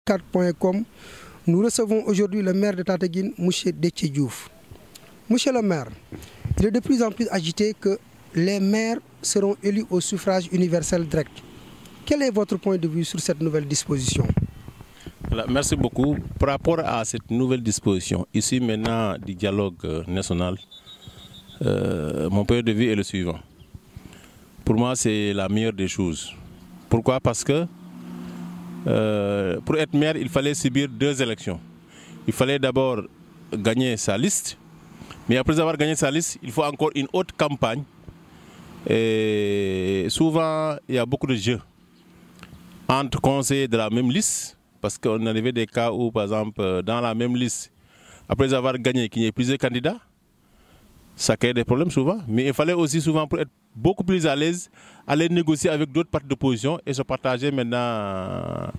24.com. Nous recevons aujourd'hui le maire de Tataguine, M. Déthié Diouf. Monsieur le maire, il est de plus en plus agité que les maires seront élus au suffrage universel direct. Quel est votre point de vue sur cette nouvelle disposition? Voilà, merci beaucoup. Par rapport à cette nouvelle disposition, ici maintenant du dialogue national, mon point de vue est le suivant. Pour moi, c'est la meilleure des choses. Pourquoi? Parce que pour être maire, il fallait subir 2 élections. Il fallait d'abord gagner sa liste, mais après avoir gagné sa liste, il faut encore une autre campagne. Et souvent, il y a beaucoup de jeux entre conseillers de la même liste, parce qu'on arrivait des cas où, par exemple, dans la même liste, après avoir gagné, qu'il y ait plusieurs candidats, ça crée des problèmes souvent. Mais il fallait aussi souvent, pour être beaucoup plus à l'aise, aller négocier avec d'autres partis d'opposition et se partager maintenant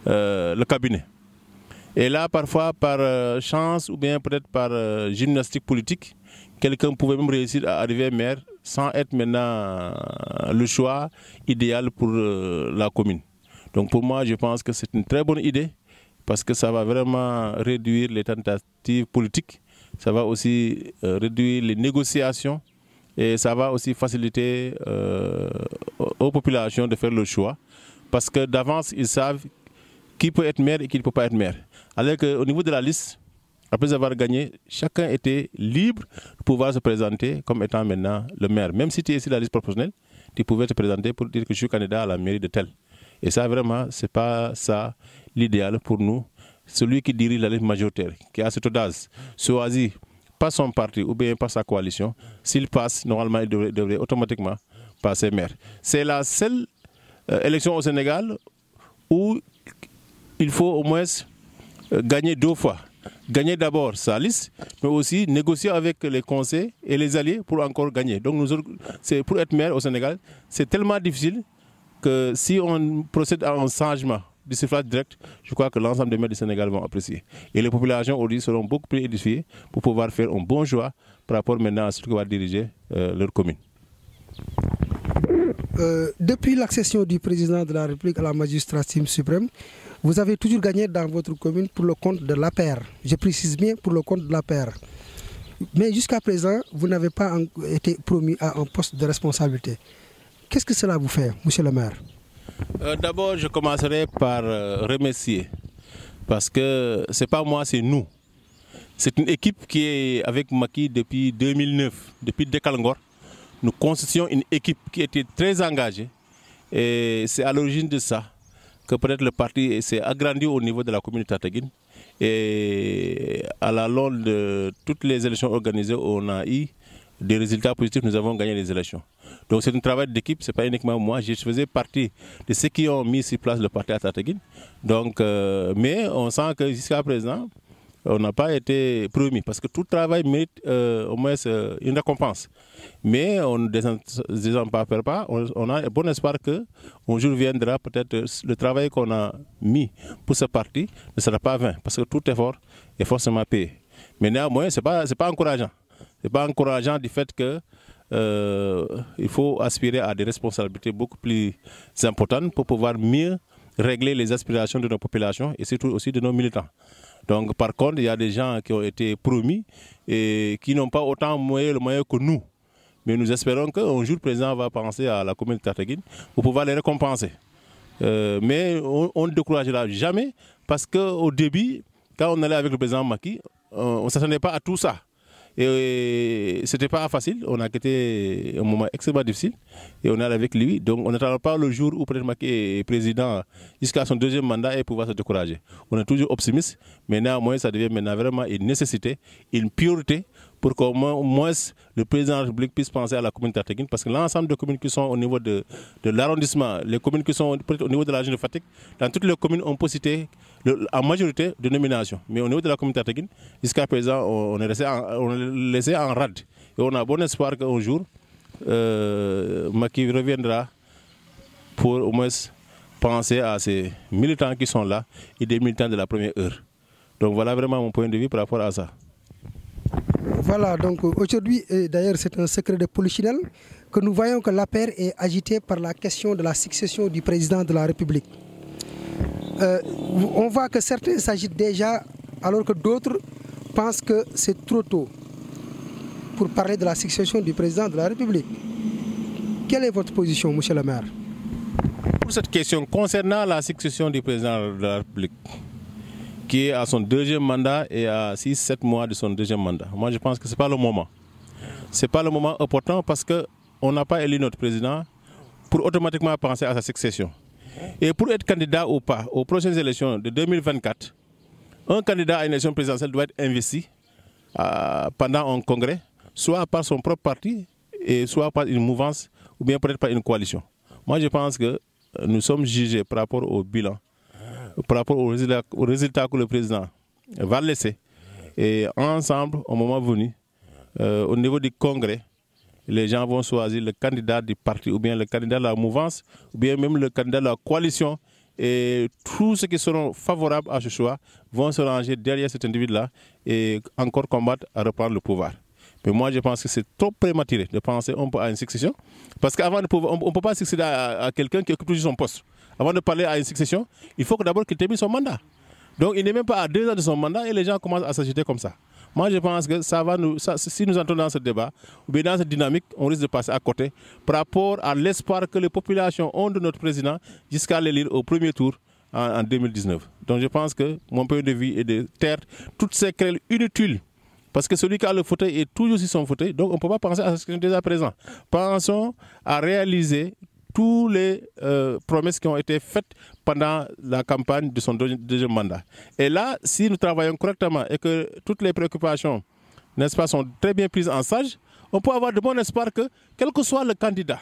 le cabinet. Et là, parfois, par chance ou bien peut-être par gymnastique politique, quelqu'un pouvait même réussir à arriver maire sans être maintenant le choix idéal pour la commune. Donc pour moi, je pense que c'est une très bonne idée parce que ça va vraiment réduire les tentatives politiques, ça va aussi réduire les négociations et ça va aussi faciliter aux populations de faire le choix parce que d'avance, ils savent qui peut être maire et qui ne peut pas être maire. Alors qu'au niveau de la liste, après avoir gagné, chacun était libre de pouvoir se présenter comme étant maintenant le maire. Même si tu es ici la liste proportionnelle, tu pouvais te présenter pour dire que je suis candidat à la mairie de tel. Et ça, vraiment, ce n'est pas ça l'idéal pour nous. Celui qui dirige la liste majoritaire, qui a cette audace, choisit pas son parti ou bien pas sa coalition, s'il passe, normalement, il devrait automatiquement passer maire. C'est la seule élection au Sénégal où il faut au moins gagner 2 fois. Gagner d'abord sa liste, mais aussi négocier avec les conseils et les alliés pour encore gagner. Donc, pour être maire au Sénégal, c'est tellement difficile que si on procède à un changement du suffrage direct, je crois que l'ensemble des maires du Sénégal vont apprécier. Et les populations aujourd'hui seront beaucoup plus édifiées pour pouvoir faire un bon choix par rapport maintenant à ce qui va diriger leur commune. Depuis l'accession du président de la République à la magistrature suprême, vous avez toujours gagné dans votre commune pour le compte de l'APR. Je précise bien pour le compte de l'APR. Mais jusqu'à présent, vous n'avez pas été promu à un poste de responsabilité. Qu'est-ce que cela vous fait, monsieur le maire? D'abord, je commencerai par remercier. Parce que ce n'est pas moi, c'est nous. C'est une équipe qui est avec Macky depuis 2009, depuis Dekalangor. Nous constituons une équipe qui était très engagée. Et c'est à l'origine de ça que peut-être le parti s'est agrandi au niveau de la commune de Tataguine. Et à la longue de toutes les élections organisées, on a eu des résultats positifs, nous avons gagné les élections. Donc c'est un travail d'équipe, ce n'est pas uniquement moi, je faisais partie de ceux qui ont mis sur place le parti à Tataguine. Donc, mais on sent que jusqu'à présent, on n'a pas été promis parce que tout travail mérite au moins une récompense. Mais on ne désespère pas, on a un bon espoir qu'un jour viendra peut-être le travail qu'on a mis pour ce parti ne sera pas vain parce que tout effort est forcément payé. Mais néanmoins, ce n'est pas encourageant. Ce n'est pas encourageant du fait qu'il faut aspirer à des responsabilités beaucoup plus importantes pour pouvoir mieux régler les aspirations de nos populations et surtout aussi de nos militants. Donc par contre, il y a des gens qui ont été promis et qui n'ont pas autant le moyen que nous. Mais nous espérons qu'un jour le président va penser à la commune de Tataguine pour pouvoir les récompenser. Mais on ne découragera jamais parce qu'au début, quand on allait avec le président Macky, on ne s'attendait pas à tout ça. Et ce n'était pas facile, on a quitté un moment extrêmement difficile et on est allé avec lui. Donc on n'attend pas le jour où peut-être Macky est président jusqu'à son 2e mandat et pouvoir se décourager. On est toujours optimiste, mais néanmoins ça devient maintenant vraiment une nécessité, une priorité pour qu'au moins le président de la République puisse penser à la commune de Tataguine parce que l'ensemble des communes qui sont au niveau de l'arrondissement, les communes qui sont au niveau de la région de Fatick, dans toutes les communes on peut citer en majorité de nominations. Mais au niveau de la commune de Tataguine, jusqu'à présent on est laissé en rade. Et on a bon espoir qu'un jour Macky reviendra pour au moins penser à ces militants qui sont là et des militants de la première heure. Donc voilà vraiment mon point de vue par rapport à ça. Voilà, donc aujourd'hui, d'ailleurs c'est un secret de polichinelle, que nous voyons que l'APR est agitée par la question de la succession du président de la République. on voit que certains s'agitent déjà, alors que d'autres pensent que c'est trop tôt pour parler de la succession du président de la République. Quelle est votre position, monsieur le maire? Pour cette question concernant la succession du président de la République, qui est à son deuxième mandat et à 6-7 mois de son deuxième mandat, moi je pense que ce n'est pas le moment. Ce n'est pas le moment opportun parce qu'on n'a pas élu notre président pour automatiquement penser à sa succession. Et pour être candidat ou pas aux prochaines élections de 2024, un candidat à une élection présidentielle doit être investi pendant un congrès, soit par son propre parti, et soit par une mouvance, ou bien peut-être par une coalition. Moi, je pense que nous sommes jugés par rapport au bilan, par rapport aux résultats que le président va laisser. Et ensemble, au moment venu, au niveau du congrès, les gens vont choisir le candidat du parti, ou bien le candidat de la mouvance, ou bien même le candidat de la coalition. Et tous ceux qui seront favorables à ce choix vont se ranger derrière cet individu-là et encore combattre à reprendre le pouvoir. Mais moi, je pense que c'est trop prématuré de penser à une succession. Parce qu'avant, on ne peut pas succéder à quelqu'un qui occupe toujours son poste. Avant de parler à une succession, il faut d'abord qu'il termine son mandat. Donc, il n'est même pas à 2 ans de son mandat et les gens commencent à s'agiter comme ça. Moi, je pense que si nous entrons dans ce débat, ou bien dans cette dynamique, on risque de passer à côté par rapport à l'espoir que les populations ont de notre président jusqu'à l'élire au premier tour en 2019. Donc, je pense que mon point de vue est de taire toutes ces querelles inutiles. Parce que celui qui a le fauteuil est toujours sur son fauteuil, donc on ne peut pas penser à ce qui est déjà présent. Pensons à réaliser toutes les promesses qui ont été faites pendant la campagne de son deuxième mandat. Et là, si nous travaillons correctement et que toutes les préoccupations, n'est-ce pas, sont très bien prises en charge, on peut avoir de bon espoir que, quel que soit le candidat,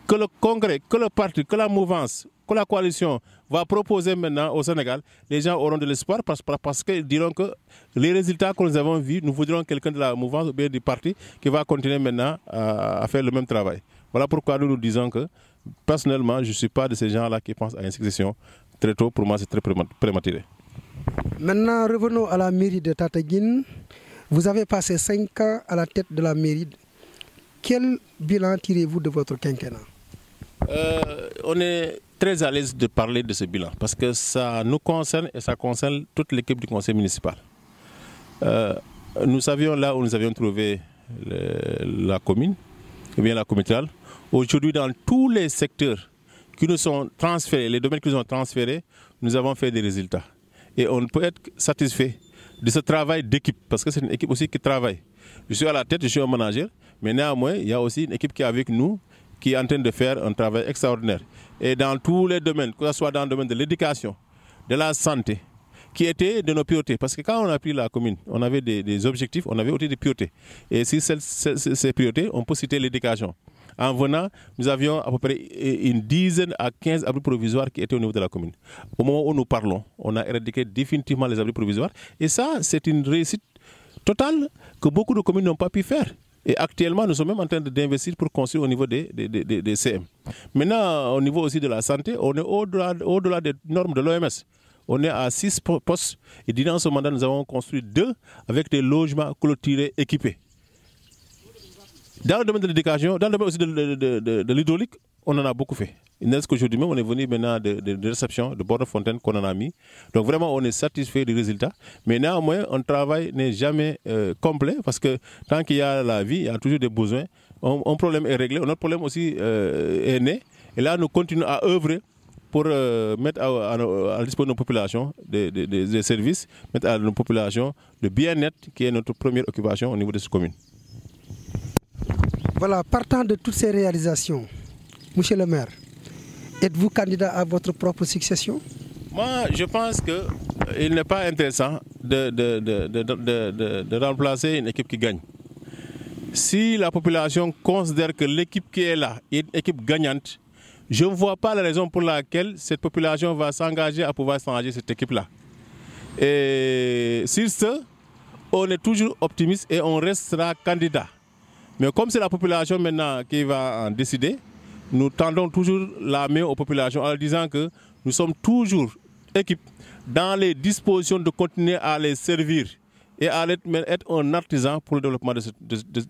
que le Congrès, que le parti, que la mouvance, que la coalition va proposer maintenant au Sénégal, les gens auront de l'espoir parce qu'ils diront que les résultats que nous avons vus, nous voudrons quelqu'un de la mouvance ou bien du parti qui va continuer maintenant à faire le même travail. Voilà pourquoi nous disons que, personnellement, je ne suis pas de ces gens-là qui pensent à une succession très tôt. Pour moi, c'est très prématuré. Maintenant, revenons à la mairie de Tataguine. Vous avez passé 5 ans à la tête de la mairie. Quel bilan tirez-vous de votre quinquennat? On est très à l'aise de parler de ce bilan parce que ça nous concerne et ça concerne toute l'équipe du conseil municipal. Nous savions là où nous avions trouvé la commune, ou bien la communale. Aujourd'hui, dans tous les secteurs qui nous sont transférés, les domaines qui nous ont transférés, nous avons fait des résultats. Et on peut être satisfait de ce travail d'équipe, parce que c'est une équipe aussi qui travaille. Je suis à la tête, je suis un manager, mais néanmoins, il y a aussi une équipe qui est avec nous, qui est en train de faire un travail extraordinaire. Et dans tous les domaines, que ce soit dans le domaine de l'éducation, de la santé, qui étaient de nos priorités. Parce que quand on a pris la commune, on avait des objectifs, on avait aussi des priorités. Et si ces priorités, on peut citer l'éducation. En venant, nous avions à peu près une dizaine à 15 abris provisoires qui étaient au niveau de la commune. Au moment où nous parlons, on a éradiqué définitivement les abris provisoires. Et ça, c'est une réussite totale que beaucoup de communes n'ont pas pu faire. Et actuellement, nous sommes même en train d'investir pour construire au niveau des CM. Maintenant, au niveau aussi de la santé, on est au-delà des normes de l'OMS. On est à 6 postes. Et durant ce mandat, nous avons construit 2 avec des logements clôturés équipés. Dans le domaine de l'éducation, dans le domaine aussi de l'hydraulique, on en a beaucoup fait. Il n'est qu'aujourd'hui même, on est venu maintenant de réception, de bord de fontaine qu'on en a mis. Donc vraiment, on est satisfait du résultat. Mais néanmoins, un travail n'est jamais complet parce que tant qu'il y a la vie, il y a toujours des besoins. Un problème est réglé, un autre problème aussi est né. Et là, nous continuons à œuvrer pour mettre à disposition de nos populations des services, mettre à nos populations le bien-être qui est notre première occupation au niveau de cette commune. Voilà, partant de toutes ces réalisations, monsieur le maire, êtes-vous candidat à votre propre succession? Moi, je pense qu'il n'est pas intéressant de remplacer une équipe qui gagne. Si la population considère que l'équipe qui est là est une équipe gagnante, je ne vois pas la raison pour laquelle cette population va s'engager à pouvoir changer cette équipe-là. Et sur ce, on est toujours optimiste et on restera candidat. Mais comme c'est la population maintenant qui va en décider, nous tendons toujours la main aux populations en leur disant que nous sommes toujours équipe dans les dispositions de continuer à les servir et à être un artisan pour le développement de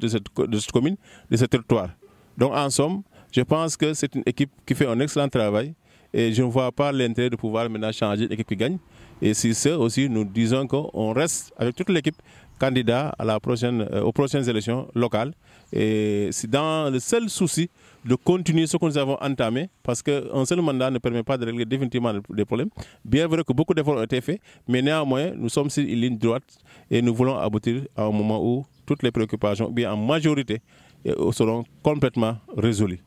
cette commune, de ce territoire. Donc en somme, je pense que c'est une équipe qui fait un excellent travail Et je ne vois pas l'intérêt de pouvoir maintenant changer l'équipe qui gagne. Et c'est ça aussi, nous disons qu'on reste avec toute l'équipe candidat à aux prochaines élections locales. Et c'est dans le seul souci de continuer ce que nous avons entamé, parce qu'un seul mandat ne permet pas de régler définitivement les problèmes. Bien vrai que beaucoup d'efforts ont été faits, mais néanmoins, nous sommes sur une ligne droite et nous voulons aboutir à un moment où toutes les préoccupations, bien en majorité, seront complètement résolues.